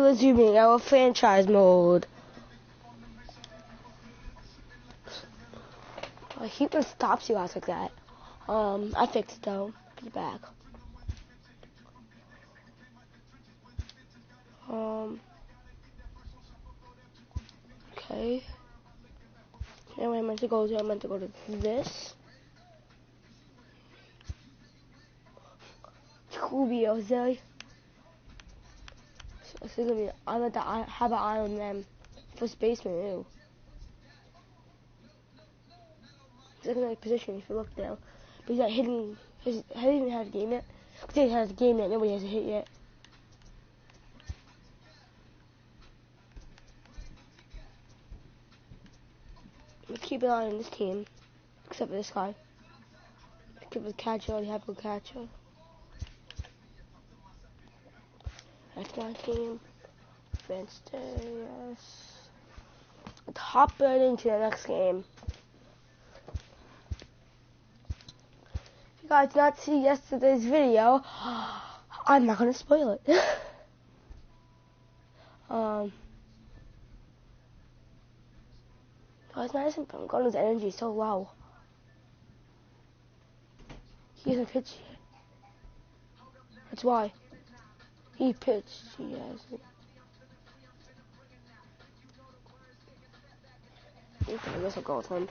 resuming our franchise mode. I hate when it stops you guys like that. I fixed it though. Put it back. Okay. Anyway, I meant to go to this. Scooby, Jose. So gonna be, I meant to have an eye on them. First baseman, ew. He's looking at position if you look now. But he's not hitting, he hasn't even had a game yet. Because he has a game yet, nobody has a hit yet. Let's keep an eye on this team. Except for this guy. Keep the catcher, I already have a good catcher. That's my team. Wednesday, yes. Let's hop right into the next game. If you guys did not see yesterday's video, I'm not gonna spoil it. Guys, Madison Bumgarner's energy is so low. He hasn't pitched yet. That's why. He pitched, he hasn't. I guess I'll go with him.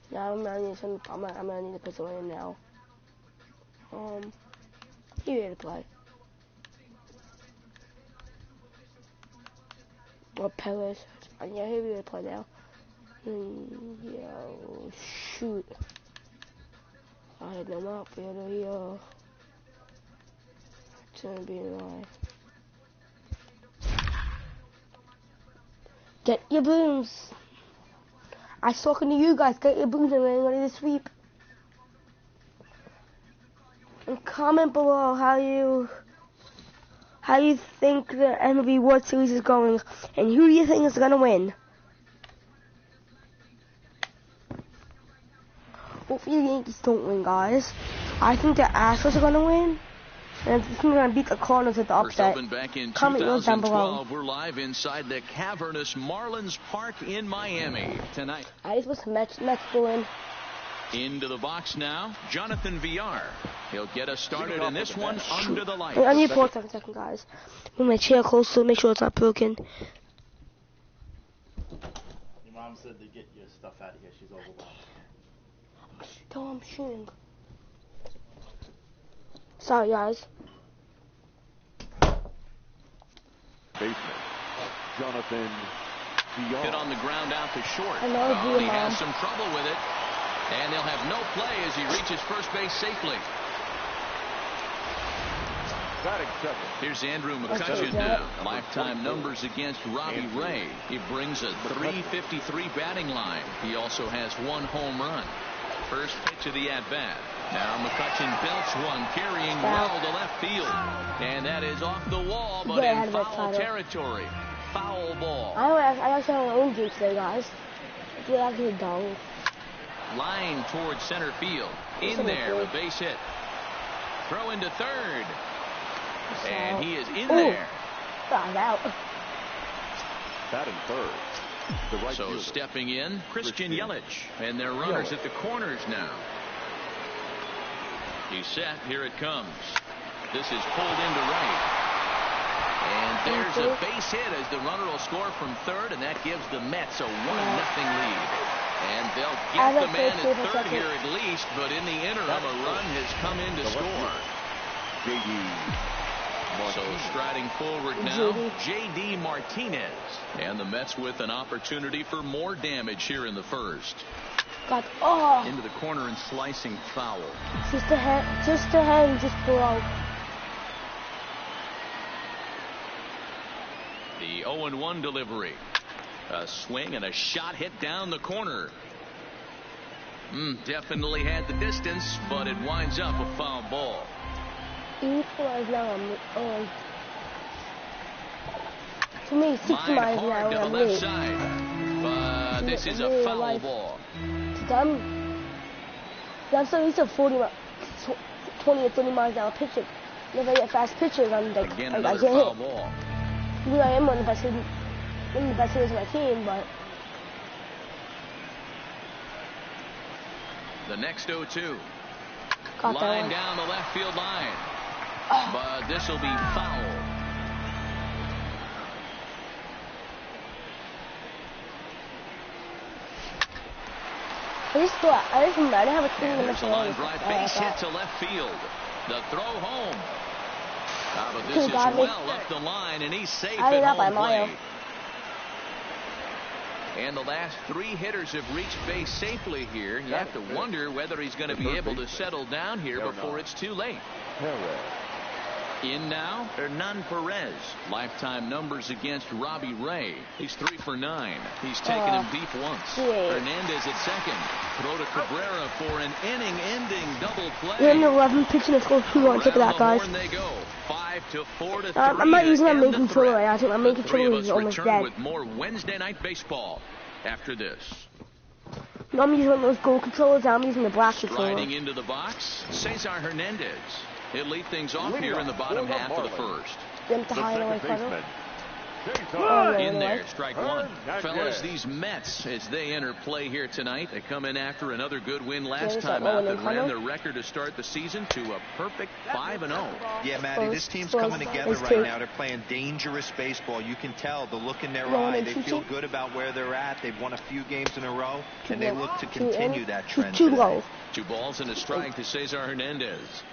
Now I'm gonna need to put someone in now. He ready to play. Or Pellis. Yeah, he ready to play now. Yo, shoot. I had no outfielder here. It's gonna be alive. Get your brooms. I was talking to you guys. Get your brooms and we're ready to sweep. And comment below how you think the MLB World Series is going, and who do you think is gonna win? Hopefully the Yankees don't win, guys. I think the Astros are gonna win. And I think we're going to beat the Cardinals at the upset. Back in Comment yours down below. We're live inside the cavernous Marlins Park in Miami tonight. I just was Mets going. Into the box now, Jonathan Villar. He'll get us started in this one under the lights. I need to pause for a second, guys. Move my chair close to make sure it's not broken. Your mom said to get your stuff out of here. She's overwhelmed. I'm shooting. Sorry, guys. Baseman Jonathan Villar. Hit on the ground out to short. I know he has some trouble with it. And they'll have no play as he reaches first base safely. Here's Andrew McCutchen now. Lifetime numbers against Robbie Ray. He brings a .353 batting line. He also has one home run. First pitch of the at-bat. Now McCutchen belts one, carrying well to left field. And that is off the wall, but in foul territory. Foul ball. I actually have my own game today, guys. It's actually dumb. Line towards center field. In there, a base hit. Throw into third. And he is in there. Got out. Batting third. The right so fielder. Stepping in, Christian Yelich. And their runners at the corners now. He's set. Here it comes. This is pulled into right. And there's a base hit as the runner will score from third, and that gives the Mets a 1-0 lead. And they'll get the man at third here at least, but in the interim, a run has come in to score. So striding forward now, J.D. Martinez. And the Mets with an opportunity for more damage here in the first. Into the corner and slicing foul. Just ahead, just below. The 0-1 delivery. A swing and a shot hit down the corner. Definitely had the distance, but it winds up a foul ball. Equalize now. To me, 60 miles an hour. To the left side, but this is a foul ball. I'm so used to 40 miles. 20 or 30 miles an hour pitching. If I get fast pitchers, I'm like, Again, I another can't foul hit. ball. Because I am one of the best hitters on my team, but The next 0-2. got that Line one. down the left field line. Oh. But this will be foul. I didn't have a team And in there's a the line drive base hit to left field. The throw home. But this is well up the line, and he's safe at home plate. And the last 3 hitters have reached base safely here. You have to wonder whether he's going to be able to settle down here before it's too late. In now, Hernan Perez. Lifetime numbers against Robbie Ray. He's 3 for 9. He's taken him deep once. Hernandez at second. Throw to Cabrera for an inning-ending double play. We're in the 11 pitching to score 2-1. Check it out, guys. They go. 5-4 to 3. I'm not using my main controller right now. I think my main controller is almost dead. With more Wednesday night baseball after this. No, I'm using one of those gold controllers. I'm using the black controller. Riding into the box, Cesar Hernandez. He'll lead things off here in the bottom half of the first. Jump to high and away cutter. In there, strike one. Fellas, these Mets, as they enter play here tonight, they come in after another good win last time out that ran their record to start the season to a perfect 5-0. Yeah, Matty, this team's coming together right now. They're playing dangerous baseball. You can tell the look in their eye. They feel good about where they're at. They've won a few games in a row, and they look to continue that trend today. 2 balls and a strike to Cesar Hernandez.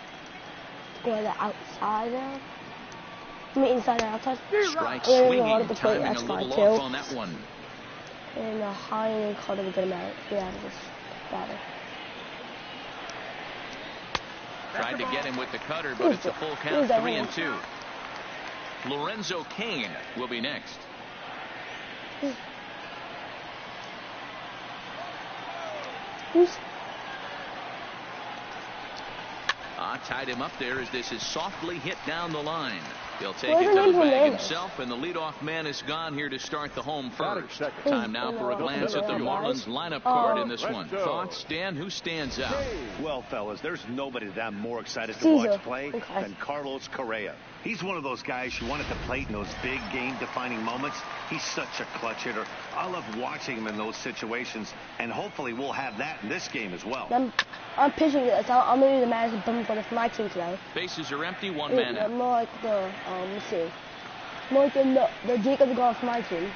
Go to the outside there. I mean, inside and outside. Strike swinging, timing that's a fine little too. off on that one. And a high and cutter to get him out of this batter. Tried to get him with the cutter, but it's a full count, 3-2. Lorenzo Cain will be next. Tied him up there as this is softly hit down the line. He'll take it to the bag himself, and the leadoff man is gone here to start the home first. Time now for a glance at the Marlins lineup card in this one. Thoughts, Dan? Who stands out? Well, fellas, there's nobody that I'm more excited to watch play than Carlos Correa. He's one of those guys who want at the plate in those big game-defining moments. He's such a clutch hitter. I love watching him in those situations, and hopefully we'll have that in this game as well. I'm pitching this. I'm going to be the manager for my team today. Bases are empty, 1 man out. More like the, let's see. More like the Jacob Golf for my team.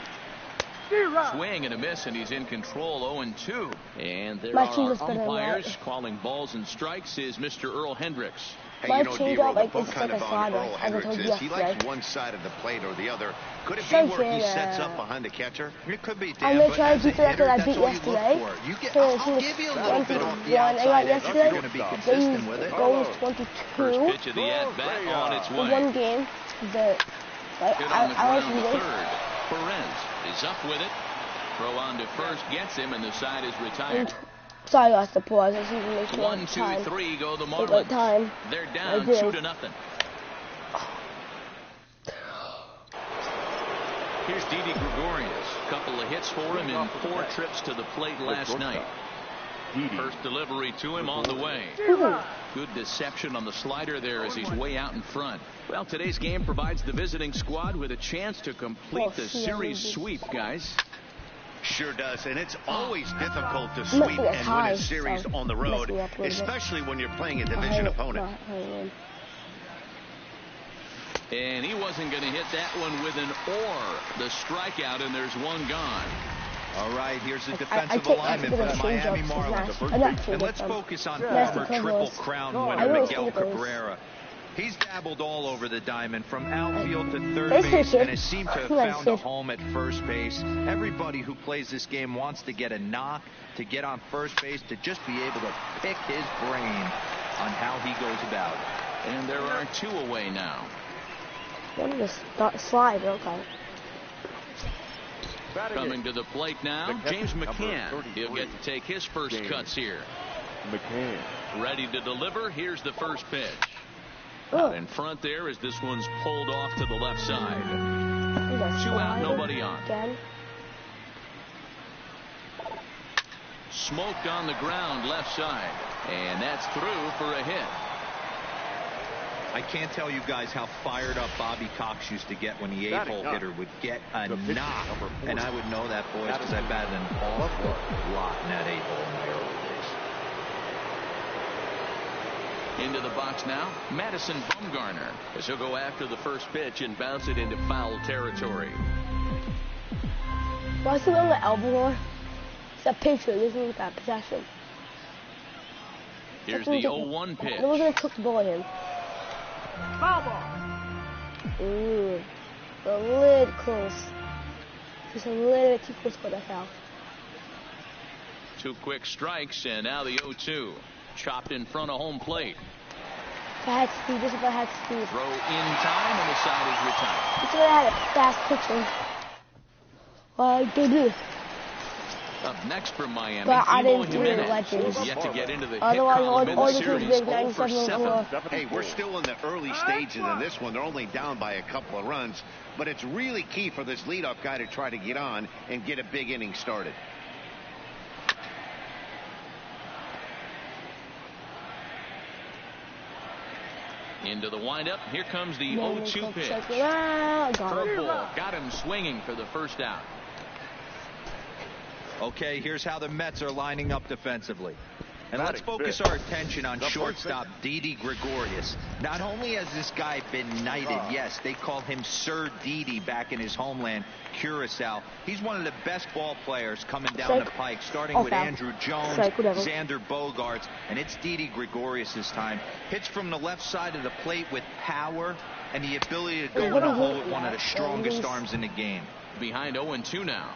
Swing and a miss, and he's in control, 0-2. And there My are team our is better than umpires that. calling balls and strikes is Mr. Earl Hendricks. Hey, you know, D-Roll, the like book it's kind like of a on slider, Earl as I told Hendricks you is he likes yesterday. one side of the plate or the other. Could it be Sure where he can, sets up behind the catcher? It could be, I'm Dan, going to but try to as a beat the record hitter, I that's beat all you look yesterday. for. You get, So I'll give you a little bit off the 21 I outside got edge if yesterday. you're going to be consistent with it. Goes 22. First pitch of the at-bat on its way. One game that Hit on the I like ground to to do. third. Perez is up with it. Throw on to first gets him, and the side is retired. Sorry, I lost the pause. I see you make 1, 2, 3 go the Take my Marlins. time. They're down I do. 2-0. Here's Didi Gregorius. Couple of hits for him in 4 trips to the plate last night. First delivery to him on the way. Good deception on the slider there as he's way out in front. Well, today's game provides the visiting squad with a chance to complete the series sweep, guys. Sure does, and it's always difficult to sweep and win a series on the road, especially when you're playing a division opponent. And he wasn't going to hit that one with an or. The strikeout, and there's one gone. All right, here's the defensive alignment for the Miami Marlins. And let's focus on former Triple Crown winner Miguel Cabrera. He's dabbled all over the diamond, from outfield to third base, and has seemed to have found a home at first base. Everybody who plays this game wants to get a knock, to get on first base, to just be able to pick his brain on how he goes about it. And there are 2 away now. Let me just slide, okay. Coming to the plate now, James McCann. He'll get to take his first cuts here. McCann. Ready to deliver. Here's the first pitch. Oh. Out in front there as this one's pulled off to the left side. 2 out, nobody on. Again. Smoked on the ground left side. And that's through for a hit. I can't tell you guys how fired up Bobby Cox used to get when the 8-hole hitter would get a knock. And I would know that, boys, because I batted an awful lot in that 8-hole in my early days. Into the box now, Madison Bumgarner, as he'll go after the first pitch and bounce it into foul territory. Why is he on the elbow more? It's a pitcher, isn't it? That possession. Here's the 0-1 pitch. No one's going to took the ball at him. Foul ball. Ooh. A little close. Just a little bit too close for that foul. 2 quick strikes, and now the 0-2. Chopped in front of home plate. If I had speed, this is if I had speed. Throw in time, and the side is retired. This is if I had a fast pitcher. Well, they do. Up next from Miami, But I didn't do Jimenez, it legends. yet to get into the hit Otherwise, column in the all the series, kids big 0 for 7. Hey, we're still in the early stages in this one. They're only down by a couple of runs, but it's really key for this leadoff guy to try to get on and get a big inning started. Into the windup. Here comes the 0-2 pitch. Curveball. Got him swinging for the first out. Okay, here's how the Mets are lining up defensively. And let's focus our attention on shortstop Didi Gregorius. Not only has this guy been knighted, yes, they call him Sir Didi back in his homeland, Curacao. He's one of the best ball players coming down the pike, starting with Andrew Jones, Xander Bogaerts, and it's Didi Gregorius' time. Hits from the left side of the plate with power and the ability to go in a hole with one of the strongest arms in the game. Behind 0-2 now.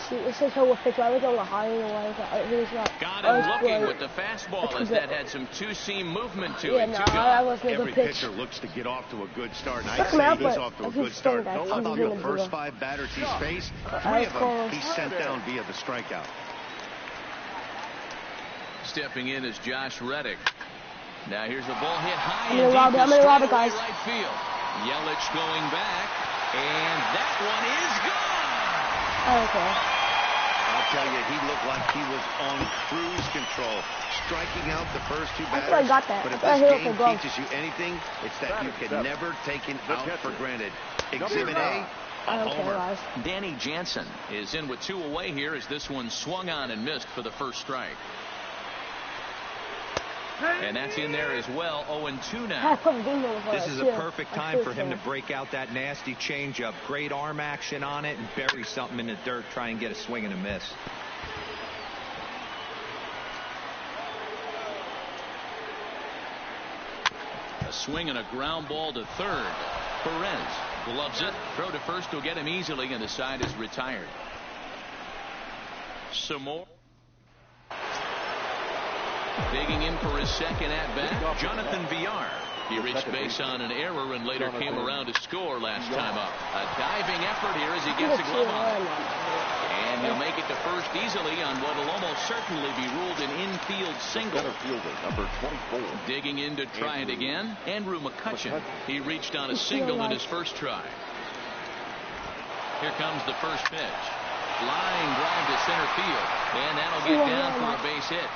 This is how pitch. I was on the high and Got him looking with the fastball as that had some two-seam movement to it. Every pitcher looks to get off to a good start, and I'd say he's off to a good start. How about the first 5 batters he's faced? 3 of them he's sent down via the strikeout. Stepping in is Josh Reddick. Now here's a ball hit high I'm gonna rob it, guys. Right field. Yelich going back, and that one is gone. Okay. I'll tell you, he looked like he was on cruise control, striking out the first 2 batters. I got that. But if this game teaches you anything, it's that you can never take an out for granted. Exhibit A, a homer. Danny Jansen is in with 2 away here as this one swung on and missed for the first strike. And that's in there as well. 0-2 now. This is a perfect time for him to break out that nasty changeup. Great arm action on it and bury something in the dirt. Try and get a swing and a miss. A swing and a ground ball to third. Perez gloves it. Throw to first will get him easily, and the side is retired. Some more. Digging in for his second at-bat, Jonathan Villar. He reached base on an error and later came around to score last time up. A diving effort here as he gets a glove on. And he'll make it to first easily on what will almost certainly be ruled an infield single. Number 24. Digging in to try it again, Andrew McCutchen. He reached on a single in his first try. Here comes the first pitch. Line drive to center field. And that'll get down for a base hit.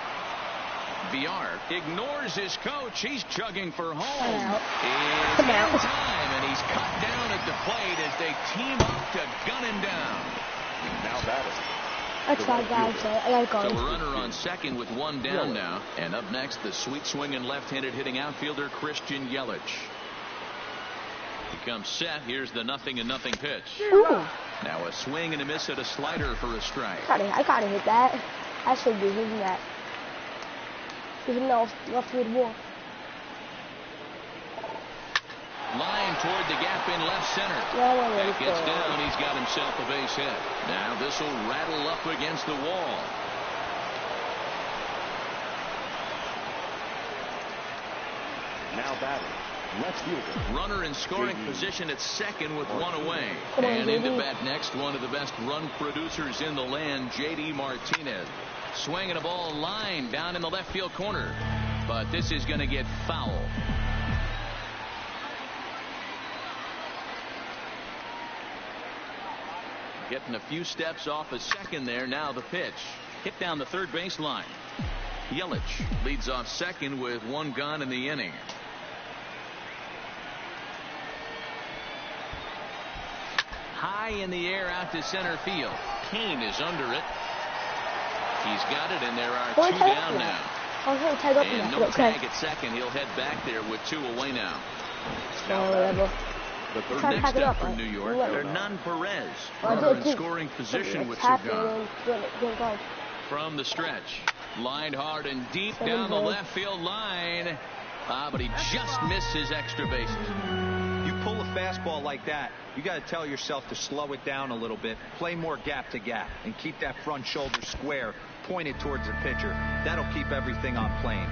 Villar ignores his coach. He's chugging for home. It's in time, and he's cut down at the plate as they team up to gun him down. Now batting. So a runner on second with 1 down now. And up next, the sweet swinging left-handed hitting outfielder Christian Yelich. He comes set. Here's the 0-0 pitch. Ooh. Now a swing and a miss at a slider for a strike. I gotta hit that. I should be hitting that. Even though left field wall. Line toward the gap in left center. That gets down. He's got himself a base hit. Now this will rattle up against the wall. Now batting. Left fielder. Runner in scoring position at second with 1 away. And into bat next, one of the best run producers in the land, J.D. Martinez. Swinging a ball line down in the left field corner. But this is going to get foul. Getting a few steps off a second there. Now the pitch. Hit down the third baseline. Yelich leads off second with one gone in the inning. High in the air out to center field. Kane is under it. He's got it, and there are two down now. And no tag at second. He'll head back there with two away now. Next up from New York, Hernan Perez. Runner in scoring position with two gone. From the stretch. Lined hard and deep down the left field line. But he just missed his extra bases. You pull a fastball like that, you got to tell yourself to slow it down a little bit, play more gap to gap, and keep that front shoulder square, pointed towards the pitcher. That'll keep everything on plane.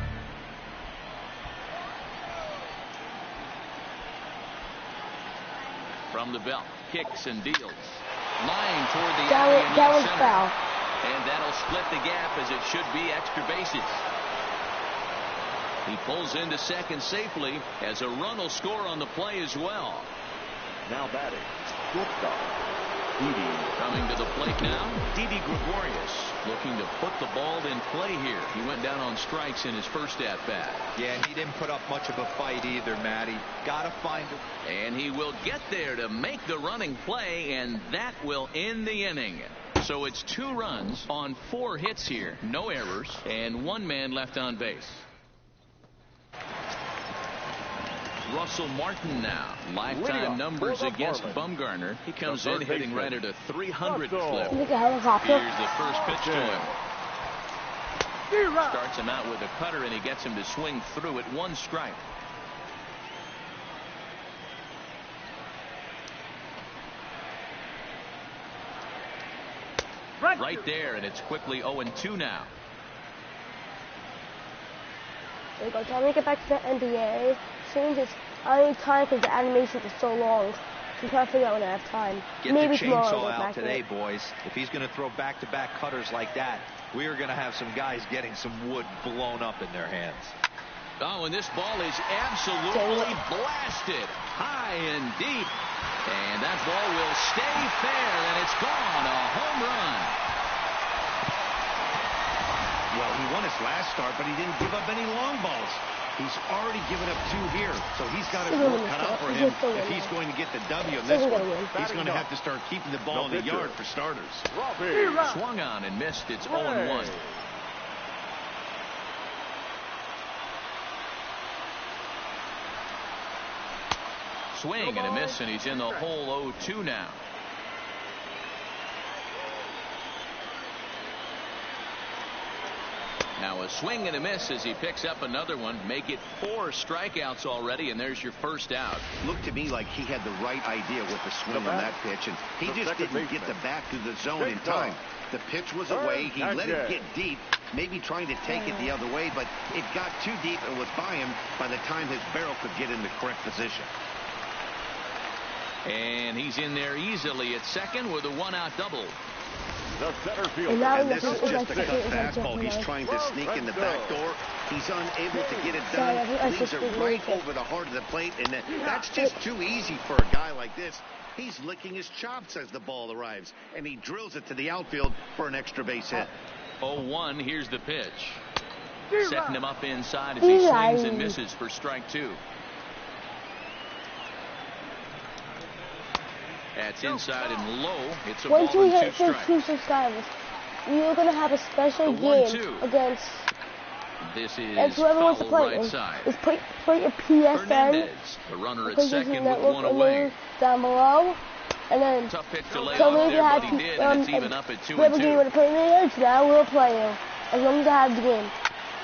From the belt, kicks and deals. Line toward the alley and that was center. foul. And that'll split the gap as it should be extra bases. He pulls into second safely as a run will score on the play as well. Now batting, shortstop, Didi. Coming to the plate now, Didi Gregorius looking to put the ball in play here. He went down on strikes in his first at-bat. Yeah, he didn't put up much of a fight either, Matty. Got to find him. And he will get there to make the running play, and that will end the inning. So it's 2 runs on 4 hits here. No errors, and 1 man left on base. Russell Martin now. Lifetime numbers against Bumgarner. He comes in hitting right at a 300 clip. Here's the first pitch to him. Starts him out with a cutter, and he gets him to swing through it. 1 strike. Right there, and it's quickly 0-2 now. There we go. Time to get back to the NBA. Seems it's only time because the animations are so long. So I'm trying to figure out when I have time. Get Maybe the chainsaw out today, boys. If he's going to throw back-to-back cutters like that, we are going to have some guys getting some wood blown up in their hands. Oh, and this ball is absolutely blasted high and deep. And that ball will stay fair, and it's gone. A home run. Well, he won his last start, but he didn't give up any long balls. He's already given up 2 here, so he's got his work cut out for him if he's going to get the W in this one. He's going to have to start keeping the ball in the yard for starters. Swung on and missed. It's 0-1. Swing and a miss, and he's in the hole 0-2 now. Now a swing and a miss as he picks up another one. Make it 4 strikeouts already, and there's your first out. Looked to me like he had the right idea with the swing on that pitch, and he just didn't get the bat to the zone in time. The pitch was away. He let it get deep, maybe trying to take it the other way, but it got too deep and was by him by the time his barrel could get in the correct position. And he's in there easily at second with a 1-out double. The center field. And this is just a cut fastball. He's trying to sneak in the back door. He's unable to get it done. Leaves it right over the heart of the plate, and that's just too easy for a guy like this. He's licking his chops as the ball arrives, and he drills it to the outfield for an extra base hit. 0-1. Here's the pitch. Setting him up inside as he swings and misses for strike 2. That's inside and low. It's a ball and 2 strikes. 2 subscribers, we are going to have a special game against. This is and whoever wants to play right side. Is put your PSN. Hernandez, the runner at second with 1 away. Down below, and then tough pitch to lay off there, but he did, and it's even up at 2-2. Whoever you want to play me, now we'll play you as long as I have the game.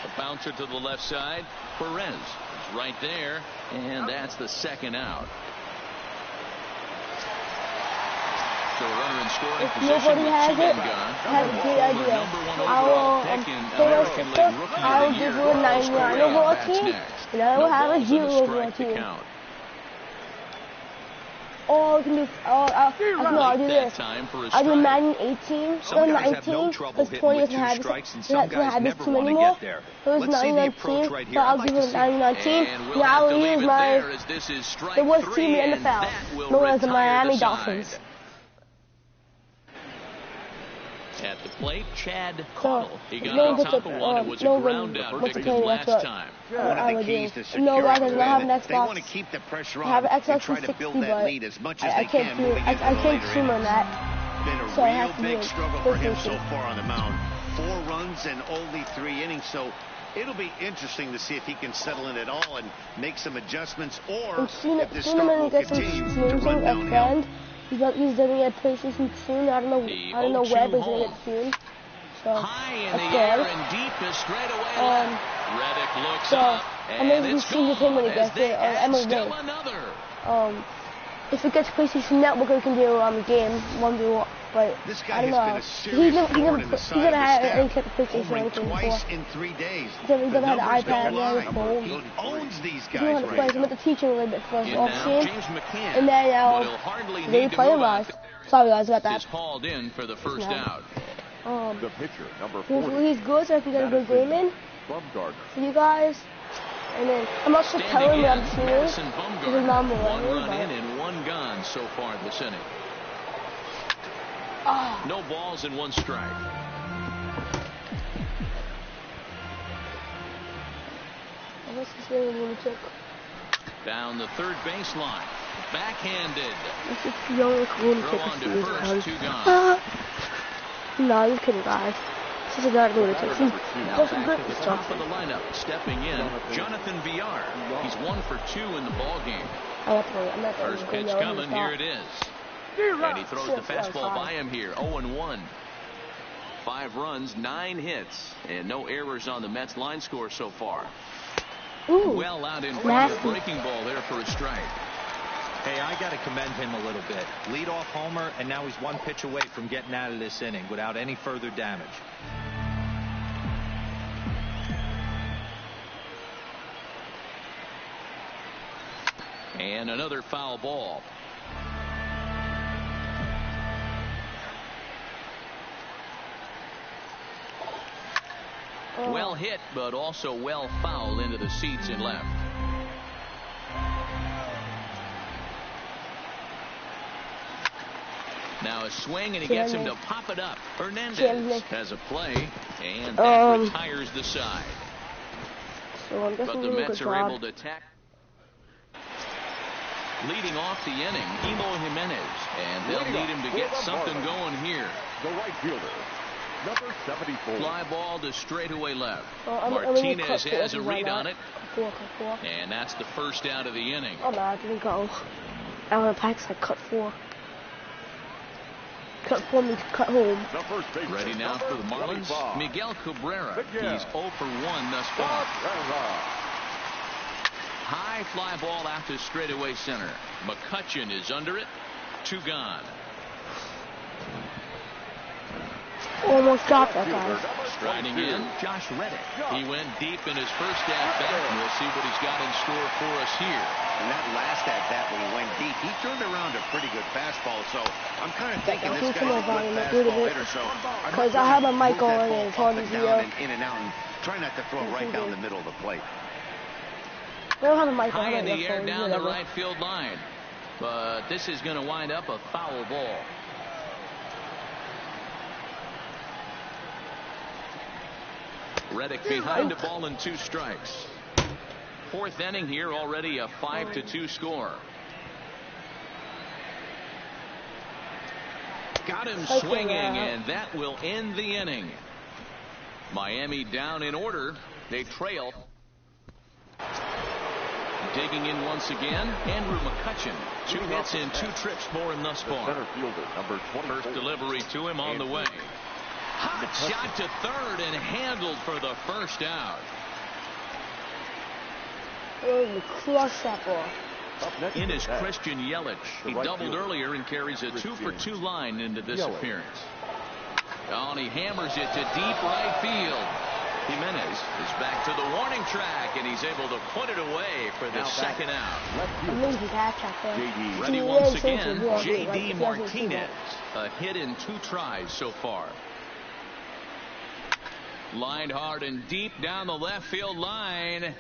A bouncer to the left side. Perez is right there, and that's the second out. So a runner in scoring if position nobody with has 2 it, men gone. have a good idea. I will give you a 99 overall team, and I will have a 0 overall team. Or I can do, I'll do this. I'll do Madden 18 or 19, because 20 doesn't have this team anymore. So it's 99 team, so I'll give it a 99 team. Now I'll use the worst team in the NFL, known as the Miami Dolphins. At the plate, Chad Cottle. He got on top of one. It was a ground out victim last time. One of the keys to securing the win, they want to keep the pressure on and try to build that lead as much as they can moving into the later innings. Been a real big struggle for him so far on the mound. 4 runs and only 3 innings, so it'll be interesting to see if he can settle in at all and make some adjustments, or if this start will continue to run downhill. He's going to get PlayStation soon. I don't know where, but he's going to get soon. So, high in the air and deep is straight away. Reddick looks up, and it's gone as they add still another. If it gets PlayStation Network, we can do game 1v1. But this guy I don't know. He's never had any type of PlayStation or anything twice before. in 3 days. He's never had an iPad or his phone. He owns these He knows how guys to play. right So I'm going to teach him a little bit first off-scene. And And then they play him live. Sorry guys, I got that. Hauled in for the first out. The pitcher, number 40. He's good, so I can get a good game in for you guys. And then I'm also telling him I'm serious. Because his mom will One run in and 1 gone so far this inning. No balls and 1 strike. What's this little lunatic? Down the third baseline. Backhanded. This is the only lunatic Throw I on see to is first, 2 gone. No, you're kidding, guys. This is not lunatic. Now back to the top of the lineup. Stepping in, Jonathan Villar. He's 1 for 2 in the ball game. First pitch coming. Here it is. And he throws the fastball by him here. 0-1. 5 runs, 9 hits, and no errors on the Mets line score so far. Ooh, well out in front of the breaking ball there for a strike. Hey, I got to commend him a little bit. Leadoff homer, and now he's 1 pitch away from getting out of this inning without any further damage. And another foul ball. Well hit, but also well fouled into the seats and left. Now a swing, and he gets him to pop it up. Hernandez has a play, and that retires the side. But the Mets are able to attack. Leading off the inning, Emo Jimenez, and they'll need him to get something going here. The right fielder, number 74. Fly ball to straightaway left. Martinez has a read on it, and that's the first out of the inning. Oh no, I didn't go. Alan Pike said cut 4. Cut 4 means cut home. Ready now for the Marlins, Miguel Cabrera. He's 0 for 1 thus far. High fly ball out to straightaway center. McCutchen is under it. 2 gone. Almost got that guy. Striding in, Josh Reddick. He went deep in his first at-bat, and we'll see what he's got in store for us here. And that last at-bat when he went deep, he turned around a pretty good fastball, so I'm kind of thinking this guy's a good fastball hitter, so because I have a mic on and it's on the video. In and out, and try not to throw right down the middle of the plate. High in the air down the right field line. But this is going to wind up a foul ball. Reddick behind a ball and 2 strikes. 4th inning here, already a 5-2 score. Got him swinging, and that will end the inning. Miami down in order. They trail. Digging in once again, Andrew McCutchen. 2 hits and 2 trips for him thus far. Center fielder, number 24. First delivery to him on the way. Hot shot to third and handled for the first out. Crush that ball. In is Christian Yelich. He doubled earlier and carries a 2 for 2 line into this appearance. Oh, and he hammers it to deep right field. Jimenez is back to the warning track, and he's able to put it away for the second out. Ready once again, J.D. Martinez. A hit in 2 tries so far. Lined hard and deep down the left field line.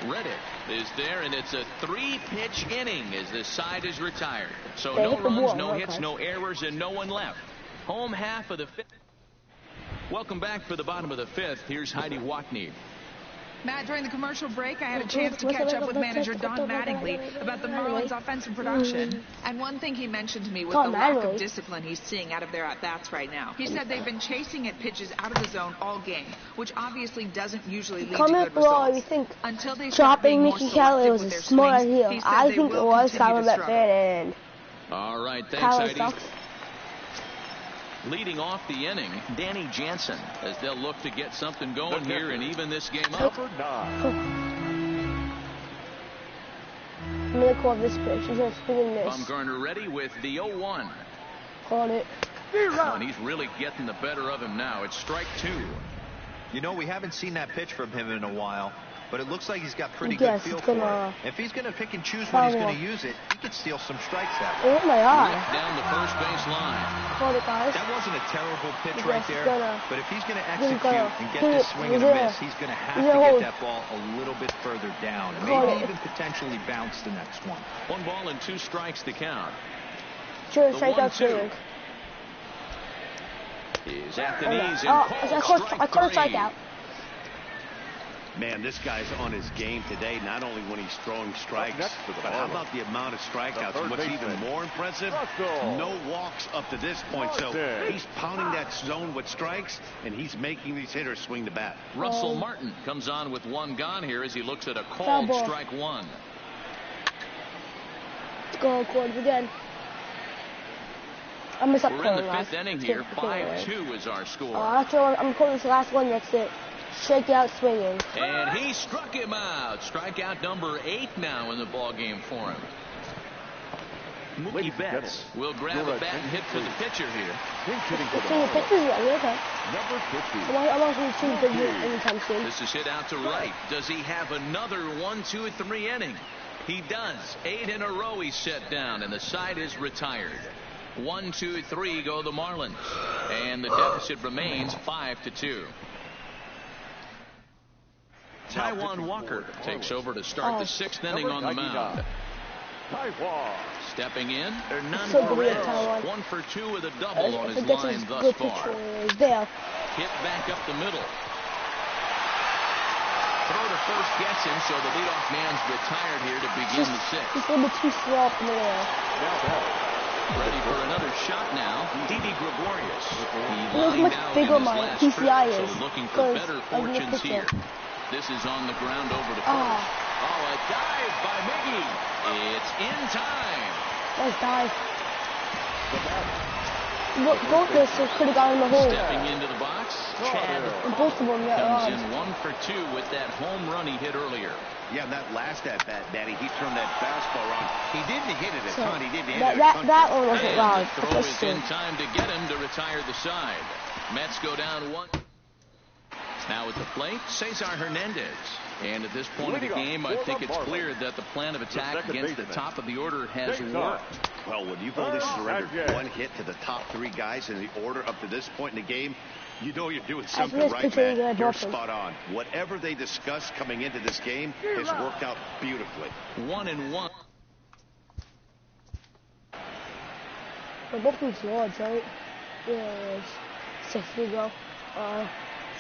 Reddick is there, and it's a 3-pitch inning as this side is retired. So no runs, no hits, no errors, and no one left. Home half of the 5th. Welcome back for the bottom of the fifth. Here's Heidi Watney. Matt, during the commercial break, I had a chance to catch up with manager Don Mattingly about the Marlins' offensive production. And one thing he mentioned to me was the lack of discipline he's seeing out of their at-bats right now. He said they've been chasing at pitches out of the zone all game, which obviously doesn't usually lead to good results. Until they start being more selective with their swings, he said they will continue to struggle. All right, thanks, Heidi. Leading off the inning, Danny Jansen, as they'll look to get something going here and even this game up. I'm going to call this pitch. He's going to swing and miss. Bumgarner ready with the 0-1. Called it. Oh, and he's really getting the better of him now. It's strike 2. You know, we haven't seen that pitch from him in a while, but it looks like he's got pretty good feel for it. If he's going to pick and choose when he's going to use it, he could steal some strikes that way. Oh my God! Down the first base line. Called it, guys. That wasn't a terrible pitch right there, but if he's going to execute and get this swing and a miss, he's going to have to get that ball a little bit further down, and maybe even potentially bounce the next one. 1 ball and 2 strikes to count. Sure, strike out swinging. Is at the knees and I caught a strikeout. Man, this guy's on his game today, not only when he's throwing strikes, but how about the amount of strikeouts? And what's even more impressive, no walks up to this point. So he's pounding that zone with strikes, and he's making these hitters swing the bat. Russell Martin comes on with 1 gone here as he looks at a called strike 1. Let's go, Cords again. I messed up. We're in the 5th inning here. 5-2 is our score. I'm going to call this last one. That's it. Strikeout swinging. And he struck him out. Strikeout number 8 now in the ball game for him. Mookie Betts will grab a bat and hit for the pitcher here. This is hit out to right. Does he have another 1-2-3 inning? He does. 8 in a row he's set down, and the side is retired. 1, 2, 3 go the Marlins, and the deficit remains 5-2. Taijuan Walker takes over to start the 6th inning on the mound. Stepping in, Hernan Perez, 1 for 2 with a double on his line thus far. Hit back up the middle. Throw to first gets him, so the leadoff man's retired here to begin the 6th. He's a little bit too slow up in the air. Ready for another shot now, Didi Gregorius. He Look lined much out bigger in his my last PCI trip, is. so looking for better fortunes here. This is on the ground over to first. Oh, a dive by Miggy. It's in time. Nice dive. Both of us could have gotten in the hole. Stepping into the box, Chad both of them comes in 1 for 2 with that home run he hit earlier. Yeah, that last at-bat, Daddy, he turned that fastball around. He didn't hit it a ton. He didn't hit it a ton. That one wasn't loud. The throw is in time to get him to retire the side. Mets go down 1. Now at the plate, Cesar Hernandez. And at this point of the game, I think it's clear that the plan of attack against the top of the order has worked. Well, when you've only surrendered 1 hit to the top 3 guys in the order up to this point in the game, you know you're doing something right, man. You're spot on. Whatever they discussed coming into this game has worked out beautifully. 1-1. They're both these large, right? Yeah, 6 feet ago.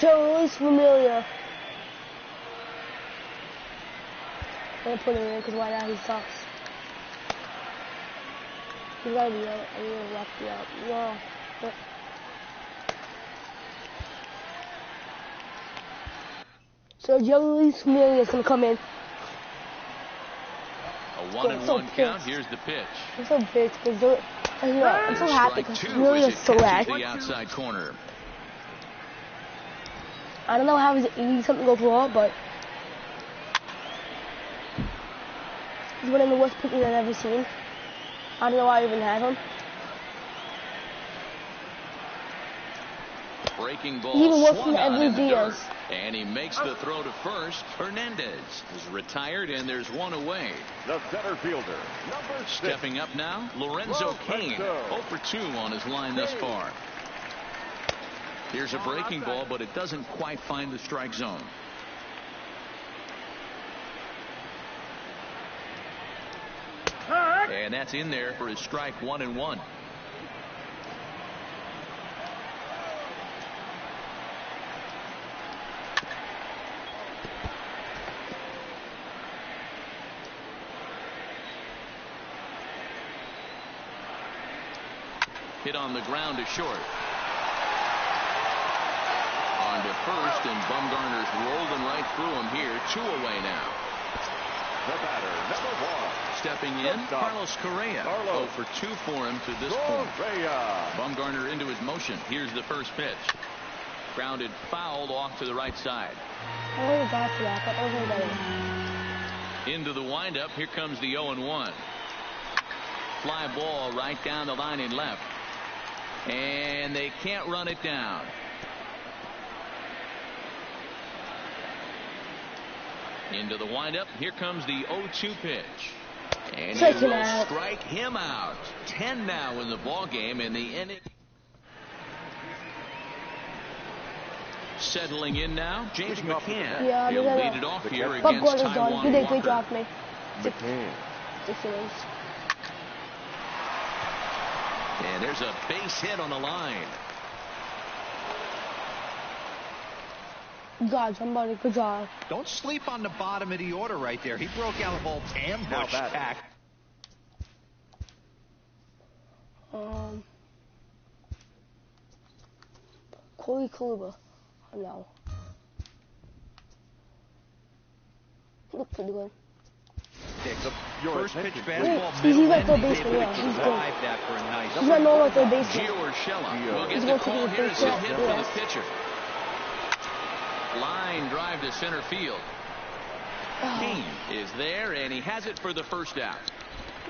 Joe Luis Familia. I'm gonna put him in because why not? He sucks. He's gotta be out. I'm gonna wrap you up. Yeah. But so Joe Luis Familia is gonna come in. A 1-1 count. Here's the pitch. I'm so pissed because I'm so happy because Familia is so bad. The outside corner. I don't know how his 80-something goes wrong, but he's one of the worst pitchers I've ever seen. I don't know why I even have him. Breaking ball. He even worse than every Diaz. And he makes the throw to first. Hernandez is retired, and there's 1 away. The center fielder, number 6. Stepping up now, Lorenzo Cain. 0 for 2 on his line thus far. Here's a breaking ball, but it doesn't quite find the strike zone. And that's in there for his strike 1-1. Hit on the ground to short. On to first, and Bumgarner's rolling right through him here. 2 away now. The batter, number 1. Stepping in, Carlos Correa. 0 for 2 for him to this point. Bumgarner into his motion. Here's the first pitch. Grounded fouled off to the right side. Into the windup. Here comes the 0-1. Fly ball right down the line and left. And they can't run it down. Into the windup. Here comes the 0-2 pitch. And he will strike him out. 10 now in the ball game, and the inning. Settling in now, James McCann. Yeah, he'll lead it off here against Taiwan. He did a great job for me. McCann. 6 innings. And there's a base hit on the line. God, somebody, good job. Don't sleep on the bottom of the order right there. He broke out of Volt's ambush attack. Corey Kluber. No. Look pretty good. First pitch fastball. He's like third baseman, yeah. He's good. He's not normal third baseman. Gio Urshela will get the call here as a hit for the pitcher. Line drive to center field. Kane is there, and he has it for the first out.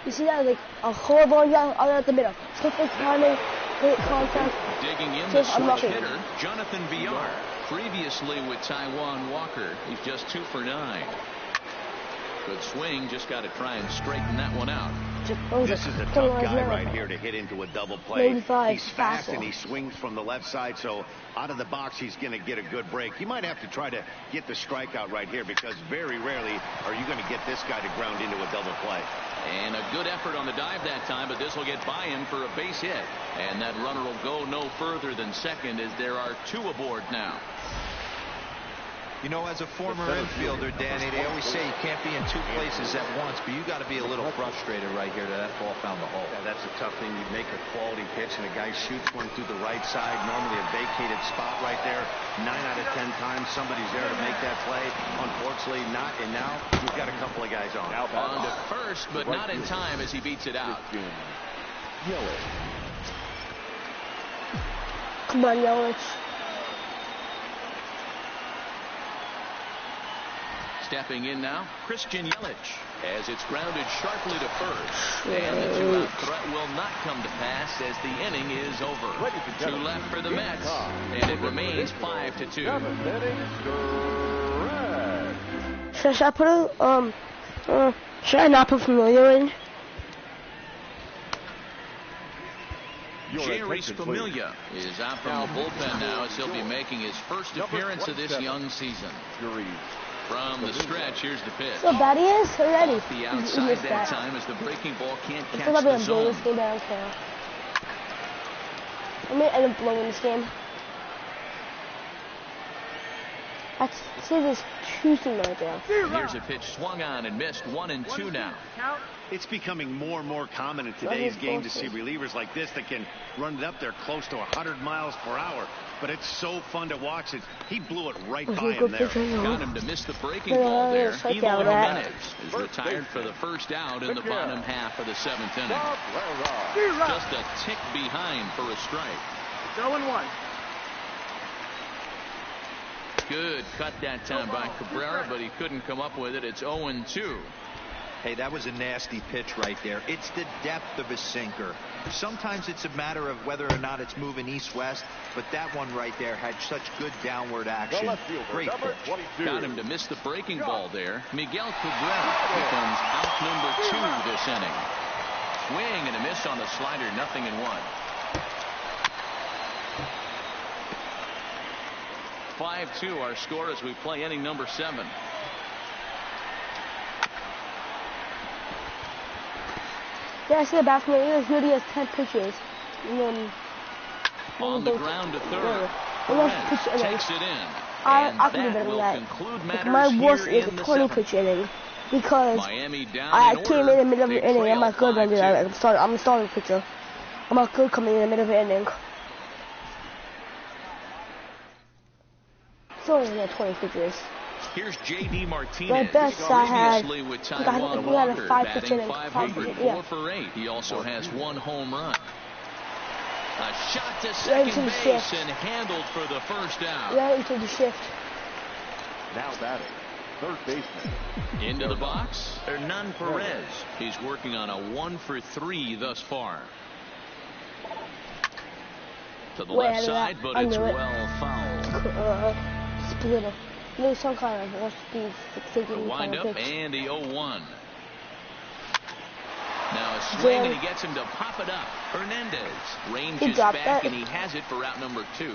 You see that, like a horrible out at the middle. Perfect timing, great contact. Digging in the switch hitter, Jonathan Villar. Previously with Taiwan Walker, he's just 2 for 9. Good swing, just got to try and straighten that one out. This is a tough guy right here to hit into a double play. He's fast and he swings from the left side, so out of the box he's going to get a good break. You might have to try to get the strikeout right here, because very rarely are you going to get this guy to ground into a double play. And a good effort on the dive that time, but this will get by him for a base hit. And that runner will go no further than second, as there are 2 aboard now. You know, as a former infielder, Danny, they always say you can't be in 2 places at once, but you got to be a little frustrated right here that ball found the hole. Yeah, that's a tough thing. You make a quality pitch and a guy shoots one through the right side, normally a vacated spot right there. 9 out of 10 times somebody's there to make that play. Unfortunately not, and now we've got a couple of guys on. On to first, but not in time as he beats it out. Come on, Yelich. Stepping in now, Christian Yelich, as it's grounded sharply to first. And the 2-out threat will not come to pass as the inning is over. 2 left for the Mets, and it remains 5-2. Should I put should I not put Familia in? Jeurys Familia is out from the bullpen now, as he'll be making his first appearance of this young season. From the stretch, here's the pitch. So bad he is already. Off the outside that time, as the breaking ball can't catch the zone. zone. This game, I don't care. I'm gonna end up blowing this game. That's this choosing right there. Here's a pitch swung on and missed. 1-2 now. It's becoming more and more common in today's game to see relievers like this that can run it up there close to 100 miles per hour. But it's so fun to watch it. He blew it right by him there. Got him to miss the breaking ball there. Eloy Jimenez is retired for the first out in the bottom half of the 7th inning. Just a tick behind for a strike. 0-1. Good cut that time by Cabrera, but he couldn't come up with it. It's 0-2. Hey, that was a nasty pitch right there. It's the depth of his sinker. Sometimes it's a matter of whether or not it's moving east-west, but that one right there had such good downward action. Great pitch. Got him to miss the breaking ball there. Miguel Cabrera becomes out number 2 this inning. Swing and a miss on the slider, 0-1. 5-2 our score as we play inning number 7. Yeah, I see the back from the Rudy has 10 pitches. And then on the ground to third. Takes it in. I can do better than that. Like my worst is a 20-pitch inning. Because I came in the middle of the inning. I'm not good at that. I'm a starting pitcher. I'm not good coming in the middle of the inning. It's only got 20 figures. Here's J.D. Martinez. My best I had, with we had a 5-pitch inning. 500, 4 for 8. He also has 1 home run. A shot to second base and handled for the first out. Yeah, into the shift. Now batting, third baseman. Into the box, Hernan Perez. He's working on a 1 for 3 thus far. To the left side, but it's well fouled. Just a little. Maybe some kind of more speed. The windup and the 0-1. Now a swing and he gets him to pop it up. Hernandez ranges back and he has it for out number 2.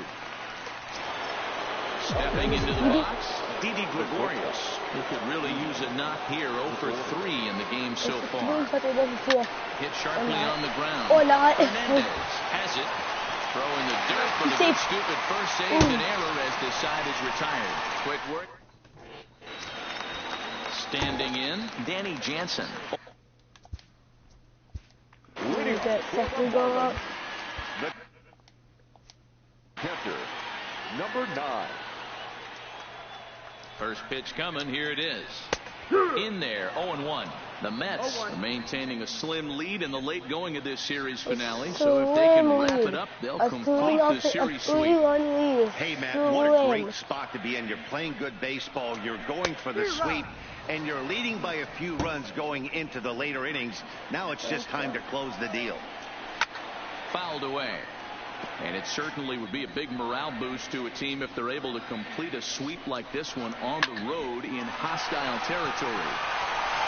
Stepping into the box, Didi Gregorius. He could really use a knock here. 0 for 3 in the game so far. Hit sharply on the ground. Or not. Hernandez has it. Throwing the dirt for the good stupid first save and error as this side is retired. Quick work. Standing in, Danny Jansen. Catcher, number 9. First pitch coming. Here it is. In there, 0-1. The Mets are maintaining a slim lead in the late going of this series finale. So if they can wrap it up, they'll complete the series sweep. Hey, Matt, what a great spot to be in. You're playing good baseball. You're going for the sweep. And you're leading by a few runs going into the later innings. Now it's just time to close the deal. Fouled away. And it certainly would be a big morale boost to a team if they're able to complete a sweep like this one on the road in hostile territory.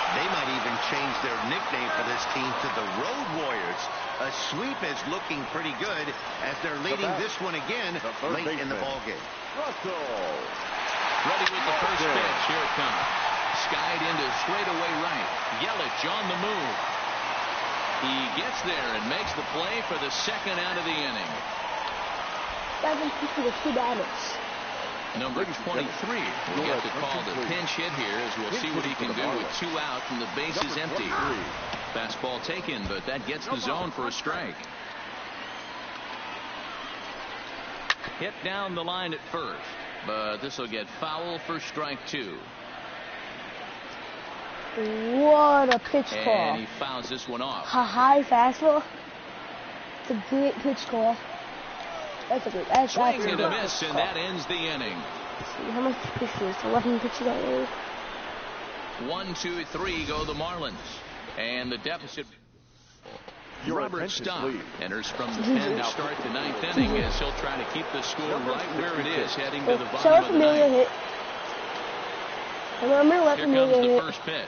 They might even change their nickname for this team to the Road Warriors. A sweep is looking pretty good as they're leading this one again late in the ballgame. Ready with the first pitch. Here it comes. Skied into straightaway right. Yelich on the move. He gets there and makes the play for the second out of the inning. Number 23 will get the call to pinch hit here as we'll see what he can do with 2 out and the base is empty. Fastball taken, but that gets the zone for a strike. Hit down the line at first, but this will get foul for strike 2. What a pitch call. And he fouls this one off. A high fastball. It's a great pitch call. That's a good. Swing and a miss, and that ends the inning. Let's see how much pitches? 11 pitches already. 1, 2, 3 go the Marlins. And the deficit. Robert Stock enters from the pen to start the 9th inning as he'll try to keep the score right where it is heading to the bottom of the 9th. Here comes the first pitch.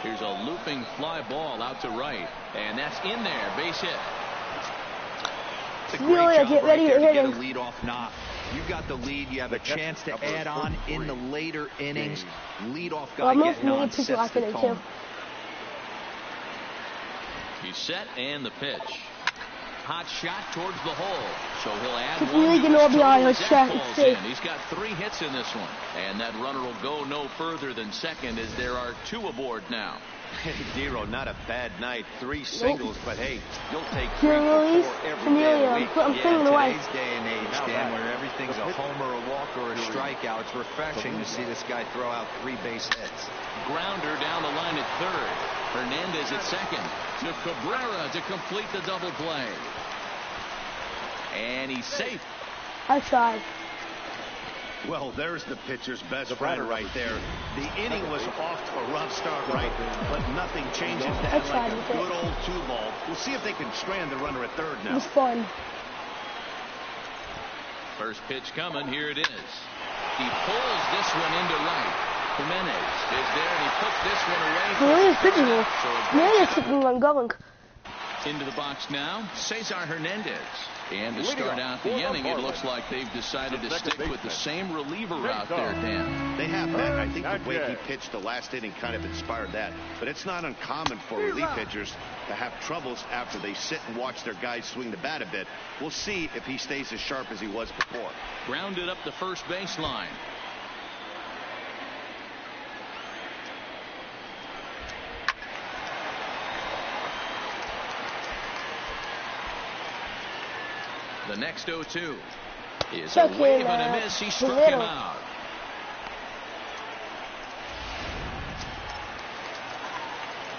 Here's a looping fly ball out to right. And that's in there. Base hit. It's a great job right there to get a leadoff knock. You've got the lead. You have a chance to add on in the later innings. Leadoff guy getting on sets the tone. He's set and the pitch. Hot shot towards the hole. So he'll add one to his total. He's got 3 hits in this one. And that runner will go no further than second as there are 2 aboard now. Hey, Dero, not a bad night. 3 singles, but hey, you'll take 3 for 4 every day of the week. Today's day and age, Dan, where everything's a homer, a walk, or a strikeout, it's refreshing to see this guy throw out 3 base hits. Grounder down the line at third. Hernandez at second. To Cabrera to complete the double play. And he's safe. I tried. Well, there's the pitcher's best friend right there. The inning was off to a rough start, right? But nothing changes that like a good old 2-ball. We'll see if they can strand the runner at third now. It was fun. First pitch coming. Here it is. He pulls this one into right. Jimenez is there, and he puts this one away. Jimenez pitching well. Jimenez keeping on going. Into the box now, Cesar Hernandez. And to start out the inning, it looks like they've decided to stick with the same reliever out there, Dan. They have, Matt. I think the way he pitched the last inning kind of inspired that. But it's not uncommon for relief pitchers to have troubles after they sit and watch their guys swing the bat a bit. We'll see if he stays as sharp as he was before. Grounded up the first baseline. The next 0-2 is a wave and a miss. He struck him out.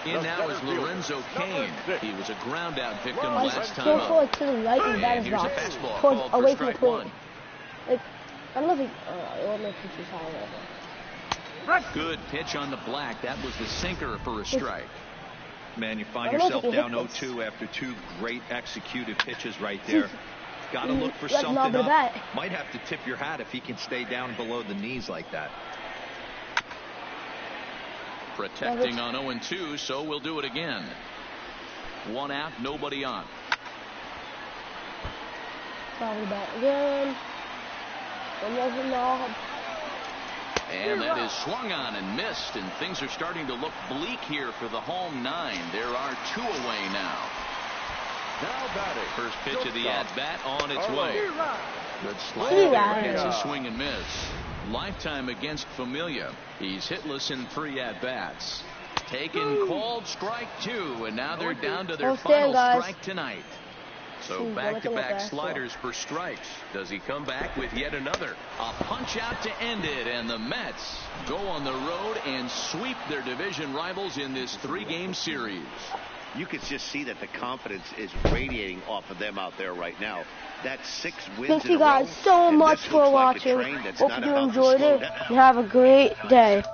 In now is Lorenzo Cain. He was a ground-out victim last time up. To the right and that is rock. Towards away from the plate. Like, I don't know if he Good pitch on the black. That was the sinker for a strike. Man, you find yourself down 0-2 after two great executed pitches right there. Got to look for something up. Might have to tip your hat if he can stay down below the knees like that. Protecting on 0-2, so we'll do it again. One out, nobody on. Probably back again. And that is swung on and missed, and things are starting to look bleak here for the home 9. There are 2 away now. Now batting. First pitch of the at-bat on its way. Good slider there, gets a swing and miss. Lifetime against Familia. He's hitless in 3 at-bats. Taken, called, strike 2, and now they're down to their final strike tonight. So back-to-back sliders for strikes. Does he come back with yet another? A punch out to end it, and the Mets go on the road and sweep their division rivals in this 3-game series. You can just see that the confidence is radiating off of them out there right now. That's 6 wins. Thank you guys so much for watching. Hope you enjoyed it and have a great day.